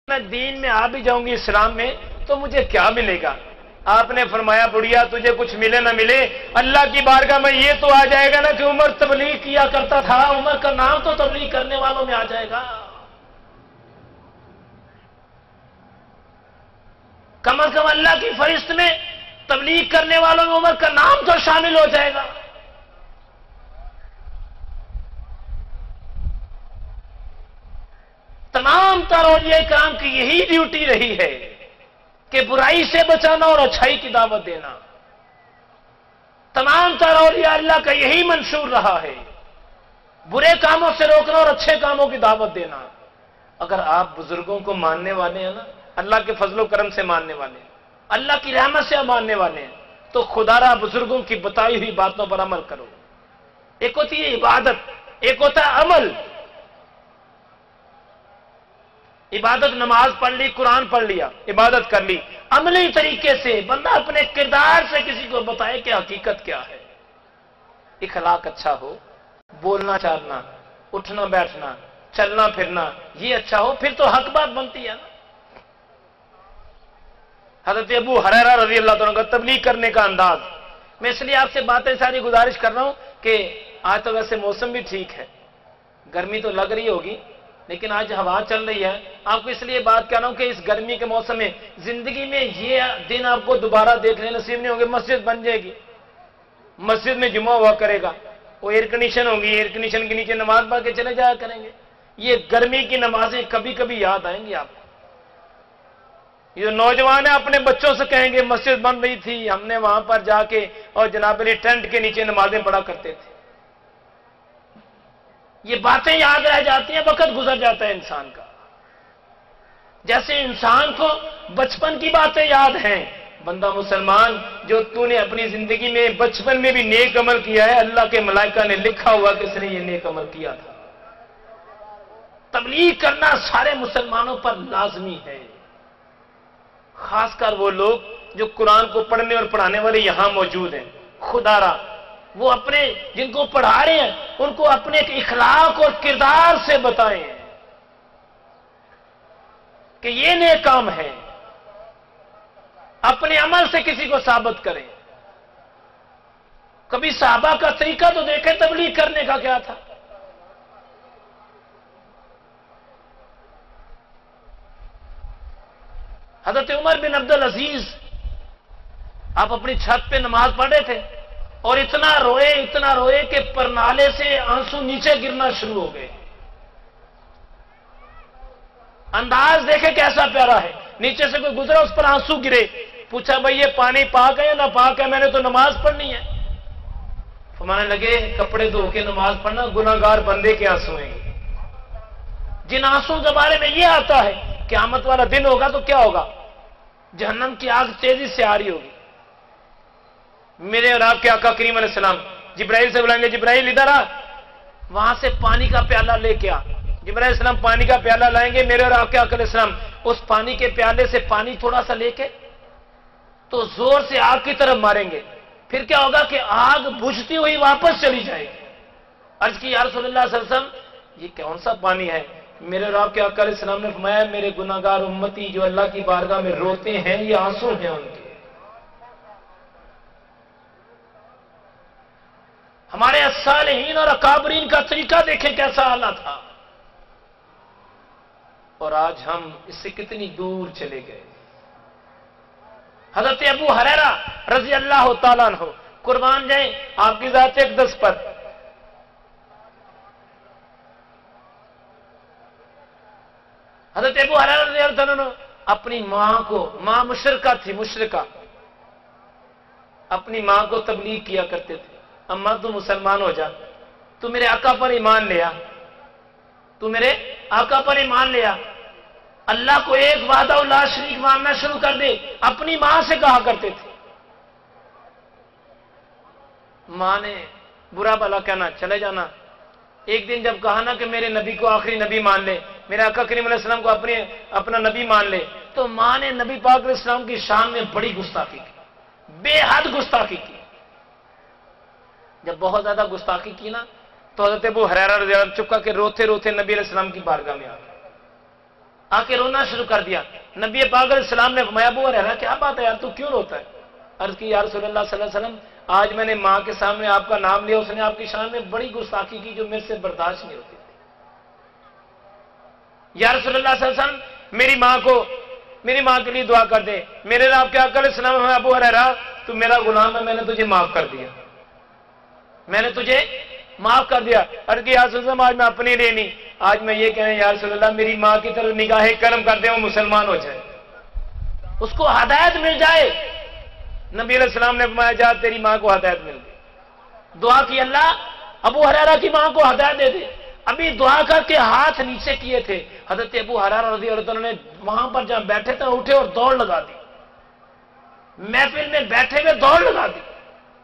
میں دین میں آ بھی جاؤں گی اسلام میں تو مجھے کیا ملے گا؟ آپ نے فرمایا بڑھیا تجھے کچھ ملے نہ ملے، اللہ کی بارگاہ میں یہ تو آ جائے گا نا کہ عمر تبلیغ کیا کرتا تھا، عمر کا نام تو تبلیغ کرنے والوں میں آ جائے گا، کم از کم اللہ کی فہرست میں تبلیغ کرنے والوں میں عمر کا نام تو شامل ہو جائے گا۔ تمام تر اولیاء کرام کی یہی ڈیوٹی رہی ہے کہ برائی سے بچانا اور اچھائی کی دعوت دینا۔ تمام تر اولیاء اللہ کا یہی منشور رہا ہے، برے کاموں سے روکنا اور اچھے کاموں کی دعوت دینا۔ اگر آپ بزرگوں کو ماننے والے ہیں نا، اللہ کے فضل و کرم سے ماننے والے ہیں، اللہ کی رحمت سے ماننے والے ہیں، تو خدا را بزرگوں کی بتائی ہوئی باتوں پر عمل کرو۔ ایک ہوتی ہے عبادت، ایک ہوتا ہے عمل۔ عبادت نماز پڑھ لی، قرآن پڑھ لیا، عبادت کر لی، عملی طریقے سے بندہ اپنے کردار سے کسی کو بتائے کہ حقیقت کیا ہے، اخلاق اچھا ہو، بولنا چالنا، اٹھنا بیٹھنا، چلنا پھرنا یہ اچھا ہو، پھر تو حق بات بنتی ہے نا۔ حضرت ابو ہریرہ رضی اللہ عنہ کا تبلیغ کرنے کا انداز، میں اس لیے آپ سے باتیں ساری گزارش کر رہا ہوں کہ آج تو ویسے موسم بھی ٹھیک ہے، گرمی تو لگ رہی ہوگی لیکن آج ہوا چل رہی ہے۔ آپ کو اس لیے بات کر رہا ہوں کہ اس گرمی کے موسم میں زندگی میں یہ دن آپ کو دوبارہ دیکھنے نصیب نہیں ہوں گے۔ مسجد بن جائے گی، مسجد میں جمعہ ہوا کرے گا، وہ ایئر کنڈیشن ہوگی، ایئر کنڈیشن کے نیچے نماز پڑھ کے چلے جایا کریں گے۔ یہ گرمی کی نمازیں کبھی کبھی یاد آئیں گی آپ کو۔ یہ نوجوان ہیں اپنے بچوں سے کہیں گے مسجد بن رہی تھی، ہم نے وہاں پر جا کے اور جناب علی ٹینٹ کے نیچے نمازیں پڑھا کرتے تھے۔ یہ باتیں یاد رہ جاتی ہیں، وقت گزر جاتا ہے انسان کا۔ جیسے انسان کو بچپن کی باتیں یاد ہیں، بندہ مسلمان جو تو نے اپنی زندگی میں بچپن میں بھی نیک عمل کیا ہے، اللہ کے ملائکہ نے لکھا ہوا کہ اس نے یہ نیک عمل کیا تھا۔ تبلیغ کرنا سارے مسلمانوں پر لازمی ہے، خاص کر وہ لوگ جو قرآن کو پڑھنے اور پڑھانے والے یہاں موجود ہیں۔ خدا را وہ اپنے جن کو پڑھا رہے ہیں ان کو اپنے اخلاق اور کردار سے بتائیں کہ یہ نیک کام ہے، اپنے عمل سے کسی کو ثابت کریں۔ کبھی صحابہ کا طریقہ تو دیکھیں تبلیغ کرنے کا کیا تھا۔ حضرت عمر بن عبد العزیز آپ اپنی چھت پہ نماز پڑھ رہے تھے اور اتنا روئے کہ پرنالے سے آنسو نیچے گرنا شروع ہو گئے۔ انداز دیکھے کیسا پیارا ہے، نیچے سے کوئی گزرا اس پر آنسو گرے، پوچھا بھائی یہ پانی پاک ہے یا نہ پاک ہے، میں نے تو نماز پڑھنی ہے۔ فرمانے لگے کپڑے دھو کے نماز پڑھنا گناہگار بندے کے آنسو ہیں۔ جن آنسو کے بارے میں یہ آتا ہے قیامت والا دن ہوگا تو کیا ہوگا، جہنم کی آگ تیزی سے آ رہی ہوگی۔ میرے اور آپ کے آقا کریم علیہ السلام جبرائیل سے بلائیں گے، جبرائیل ادھر آ، وہاں سے پانی کا پیالہ لے کے آ۔ جبرائیل علیہ السلام پانی کا پیالہ لائیں گے، میرے اور آپ کے آقا علیہ السلام اس پانی کے پیالے سے پانی تھوڑا سا لے کے تو زور سے آگ کی طرف ماریں گے، پھر کیا ہوگا کہ آگ بجھتی ہوئی واپس چلی جائے گی۔ عرض کی یا رسول اللہ صلی اللہ علیہ وسلم یہ کون سا پانی ہے؟ میرے اور آپ کے آقا علیہ السلام نے فرمایا میرے گناہگار امتی جو اللہ کی بارگاہ میں روتے ہیں یہ آنسو ہیں ان کے۔ ہمارے الصالحین اور اکابرین کا طریقہ دیکھیں کیسا اعلیٰ تھا، اور آج ہم اس سے کتنی دور چلے گئے۔ حضرت ابو ہریرہ رضی اللہ تعالیٰ عنہ قربان جائیں آپ کی ذات اقدس پر، حضرت ابو ہریرہ رضی اللہ عنہ اپنی ماں کو، ماں مشرکہ تھی، مشرکہ، اپنی ماں کو تبلیغ کیا کرتے تھے، اماں تو مسلمان ہو جا، تو میرے آقا پر ایمان لیا، تو میرے آقا پر ایمان لیا، اللہ کو ایک وحدہ لا شریک ماننا شروع کر دے، اپنی ماں سے کہا کرتے تھے۔ ماں نے برا بھلا کہنا، چلے جانا۔ ایک دن جب کہا نا کہ میرے نبی کو آخری نبی مان لے، میرے آقا کریم علیہ السلام کو اپنا نبی مان لے، تو ماں نے نبی پاک علیہ السلام کی شان میں بڑی گستاخی کی، بے حد گستاخی کی۔ جب بہت زیادہ گستاخی کی نا، تو حضرت ابو ہریرہ رضی اللہ عنہ چپکا کے روتے روتے نبی علیہ السلام کی بارگاہ میں آ گئے۔ آ کے رونا شروع کر دیا. نبی پاک علیہ السلام نے فرمایا ابو ہریرہ کیا بات ہے یار تو کیوں روتا ہے؟ عرض کی یا رسول اللہ صلی اللہ علیہ وسلم آج میں نے ماں کے سامنے آپ کا نام لیا, اس نے آپ کی شان میں بڑی گستاخی کی جو میرے سے برداشت نہیں ہوتی تھی. یا رسول اللہ صلی اللہ علیہ وسلم میری ماں کے لیے دعا کر دے. میرے رب کے آقا علیہ السلام ہے ابو ہریرہ تو میرا غلام ہے, میں نے تجھے معاف کر دیا, میں نے تجھے معاف کر دیا. عرض کی یا رسول اللہ آج میں اپنی لیے نہیں, آج میں یہ کہنا یا رسول اللہ میری ماں کی طرف نگاہ کرم کر دیں وہ مسلمان ہو جائے, اس کو ہدایت مل جائے. نبی علیہ السلام نے فرمایا جا تیری ماں کو ہدایت مل گئی. دعا کی اللہ ابو ہریرہ کی ماں کو ہدایت دے دے. ابھی دعا کر کے ہاتھ نیچے کیے تھے, حضرت ابو ہریرہ رضی اللہ عنہ نے وہاں پر جہاں بیٹھے تھے اٹھے اور دوڑ لگا دی, محفل میں بیٹھے ہوئے دوڑ لگا دی.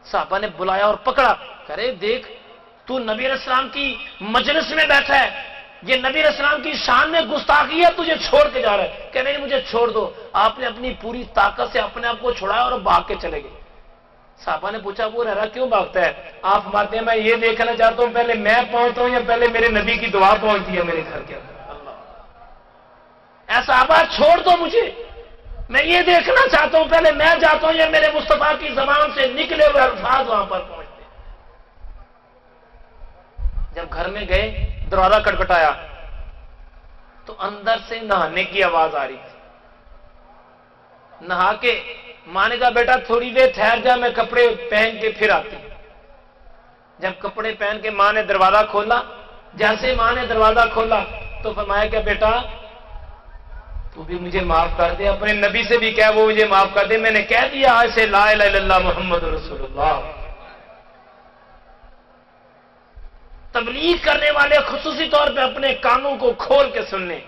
صحابہ نے بلایا اور پکڑا, کرے دیکھ تو نبی علیہ السلام کی مجلس میں بیٹھا ہے, یہ نبی علیہ السلام کی شان میں گستاخی ہے, تجھے چھوڑ کے جا رہا ہے. کہ نہیں مجھے چھوڑ دو. آپ نے اپنی پوری طاقت سے اپنے آپ کو چھڑایا اور بھاگ کے چلے گئے. صحابہ نے پوچھا ابو ہریرہ کیوں بھاگتا ہے؟ آپ فرماتے ہیں میں یہ دیکھنا چاہتا ہوں پہلے میں پہنچتا ہوں یا پہلے میرے نبی کی دعا پہنچتی ہے میرے گھر کے اندر. اے صحابہ چھوڑ دو مجھے, میں یہ دیکھنا چاہتا ہوں پہلے میں جاتا ہوں یا میرے مصطفیٰ کی زبان سے نکلے ہوئے الفاظ وہاں پر پہنچتے. جب گھر میں گئے دروازہ کٹکھٹایا تو اندر سے نہانے کی آواز آ رہی تھی. نہا کے ماں نے کہا بیٹا تھوڑی دیر ٹھہر جا میں کپڑے پہن کے پھر آتی. جب کپڑے پہن کے ماں نے دروازہ کھولا, جیسے ماں نے دروازہ کھولا تو فرمایا کہ بیٹا تو بھی مجھے معاف کر دے, اپنے نبی سے بھی کہہ وہ مجھے معاف کر دے, میں نے کہہ دیا آج سے لا الہ الا اللہ محمد رسول اللہ. تبلیغ کرنے والے خصوصی طور پہ اپنے کانوں کو کھول کے سن لیں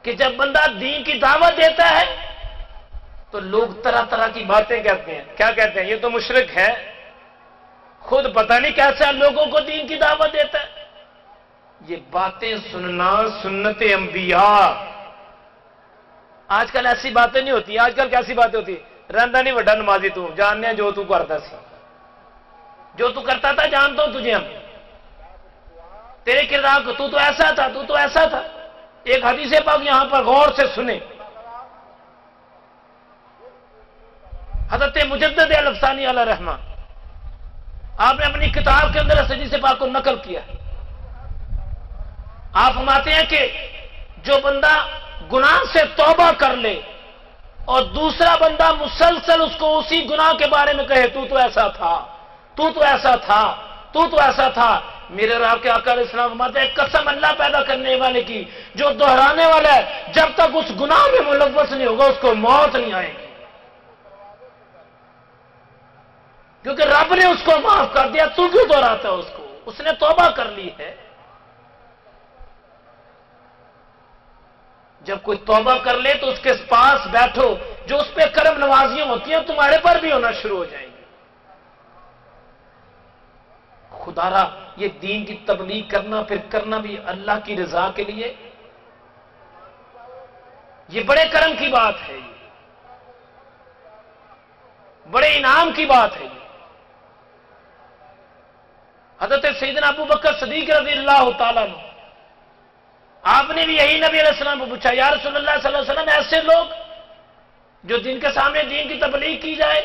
کہ جب بندہ دین کی دعوت دیتا ہے تو لوگ طرح طرح کی باتیں کہتے ہیں. کیا کہتے ہیں؟ یہ تو مشرک ہے, خود پتہ نہیں کیسا لوگوں کو دین کی دعوت دیتا ہے. یہ باتیں سننا سنت انبیاء. آج کل ایسی باتیں نہیں ہوتی. آج کل کیسی باتیں ہوتی؟ رہندا نہیں وڈا نمازی تو جاننے جو تو کرتا سی, جو تو کرتا تھا جانتا ہوں تجھے, ہم تیرے کردار کو تو ایسا تھا, تو ایسا تھا. ایک حدیث پاک یہاں پر غور سے سنیں. حضرت مجدد الافسانی علیہ رحمہ آپ نے اپنی کتاب کے اندر اس حدیث پاک کو نقل کیا. آپ فرماتے ہیں کہ جو بندہ گناہ سے توبہ کر لے اور دوسرا بندہ مسلسل اس کو اسی گناہ کے بارے میں کہے تو ایسا تھا, تو ایسا تھا, تو ایسا تھا, میرے رب کے آقا علیہ السلام فرماتے ہیں قسم اللہ پیدا کرنے والے کی جو دہرانے والا ہے جب تک اس گناہ میں ملوث نہیں ہوگا اس کو موت نہیں آئے گی, کیونکہ رب نے اس کو معاف کر دیا. تو کیوں دہراتا ہے اس کو؟ اس نے توبہ کر لی ہے. جب کوئی توبہ کر لے تو اس کے پاس بیٹھو, جو اس پہ کرم نوازیاں ہوتی ہیں تمہارے پر بھی ہونا شروع ہو جائیں گی. خدا را یہ دین کی تبلیغ کرنا پھر کرنا بھی اللہ کی رضا کے لیے, یہ بڑے کرم کی بات ہے, بڑے انعام کی بات ہے. حضرت سیدنا ابو بکر صدیق رضی اللہ تعالیٰ عنہ آپ نے بھی یہی نبی علیہ السلام کو پوچھا یا رسول اللہ صلی اللہ علیہ وسلم ایسے لوگ جو دین کے سامنے دین کی تبلیغ کی جائے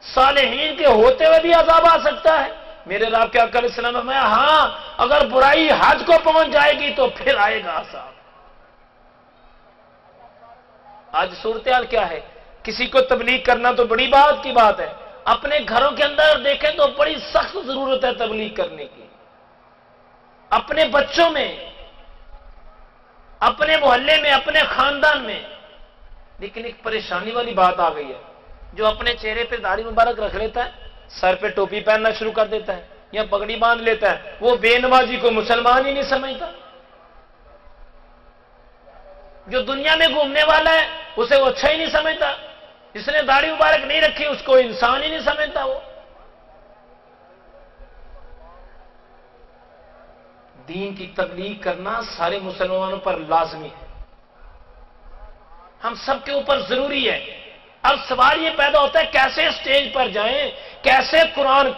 صالحین کے ہوتے ہوئے بھی عذاب آ سکتا ہے؟ میرے رب کے آقا علیہ السلام میں ہاں اگر برائی حد کو پہنچ جائے گی تو پھر آئے گا عذاب. آج صورتحال کیا ہے؟ کسی کو تبلیغ کرنا تو بڑی بات کی بات ہے, اپنے گھروں کے اندر دیکھیں تو بڑی سخت ضرورت ہے تبلیغ کرنے کی. اپنے بچوں میں, اپنے محلے میں, اپنے خاندان میں. لیکن ایک پریشانی والی بات آ گئی ہے, جو اپنے چہرے پہ داڑھی مبارک رکھ لیتا ہے, سر پہ ٹوپی پہننا شروع کر دیتا ہے یا پگڑی باندھ لیتا ہے, وہ بے نمازی کو مسلمان ہی نہیں سمجھتا. جو دنیا میں گھومنے والا ہے اسے وہ اچھا ہی نہیں سمجھتا. جس نے داڑھی مبارک نہیں رکھی اس کو انسان ہی نہیں سمجھتا. وہ دین کی تبلیغ کرنا سارے مسلمانوں پر لازمی ہے, ہم سب کے اوپر ضروری ہے. اب سوال یہ پیدا ہوتا ہے کیسے اسٹیج پر جائیں, کیسے قرآن